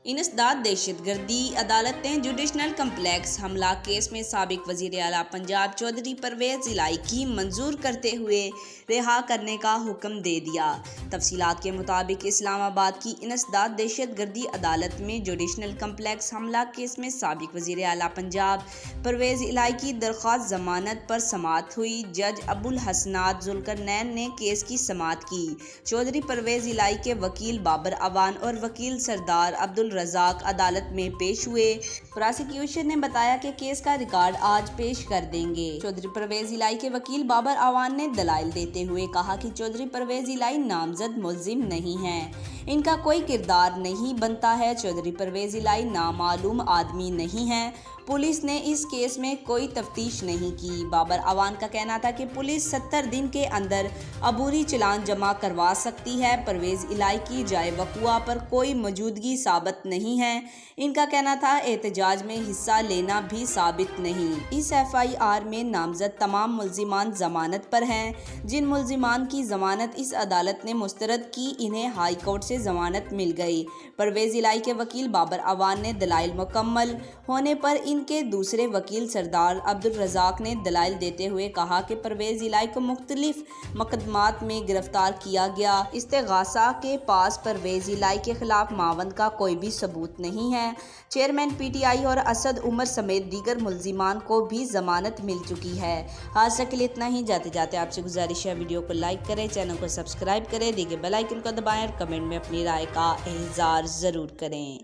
इंसदाद दहशतगर्दी अदालत ने जुडिशनल कम्प्लेक्स हमला केस में साबिक वज़ीर आला पंजाब चौधरी परवेज़ इलाही की मंजूर करते हुए रिहा करने का हुक्म दे दिया। तफसीलात के मुताबिक इस्लामाबाद की इंसदाद दहशतगर्दी अदालत में जुडिशनल कम्प्लेक्स हमला केस में साबिक वज़ीर आला पंजाब परवेज़ इलाही की दरख्वास्त जमानत पर समाअत हुई। जज अबुल हसनात जुल्करनैन ने केस की समाअत की। चौधरी परवेज़ इलाही के वकील बाबर अवान और वकील सरदार अब्दुल रज़ाक अदालत में पेश हुए। प्रोसिक्यूशन ने बताया कि केस का रिकॉर्ड आज पेश कर देंगे। चौधरी परवेज़ इलाही के वकील बाबर अवान ने दलाइल देते हुए कहा कि चौधरी परवेज़ इलाही नामजद मुल्जिम नहीं हैं, इनका कोई किरदार नहीं बनता है। चौधरी परवेज़ इलाही नामालूम आदमी नहीं है। पुलिस ने इस केस में कोई तफ्तीश नहीं की। बाबर अवान का कहना था कि पुलिस 70 दिन के अंदर अबूरी चालान जमा करवा सकती है। परवेज़ इलाही की जाए वक़ुआ पर कोई मौजूदगी साबित नहीं है। इनका कहना था एहतजाज में हिस्सा लेना भी साबित नहीं। इस FIR में नामजद तमाम मुल्जिमान जमानत पर हैं। जिन मुल्जिमान की जमानत इस अदालत ने मुस्तरद की, इन्हें हाई कोर्ट से जमानत मिल गई। परवेज़ इलाही के वकील बाबर अवान ने दलाइल मुकम्मल होने पर इनके दूसरे वकील सरदार अब्दुल रज़ाक ने दलाइल देते हुए कहा कि परवेज़ इलाही को मुख्तलिफ मुकदमात में गिरफ्तार किया गया। इस्तेगासा के पास परवेज़ इलाही के खिलाफ मावंद का कोई भी सबूत नहीं है। चेयरमैन PTI और असद उमर समेत दीगर मुल्जिमान को भी जमानत मिल चुकी है। आज तक के लिए इतना ही। जाते जाते आपसे गुजारिश है, वीडियो को लाइक करें, चैनल को सब्सक्राइब करें, दिए बेल आइकन को दबाएं और कमेंट में अपनी राय का इज़हार ज़रूर करें।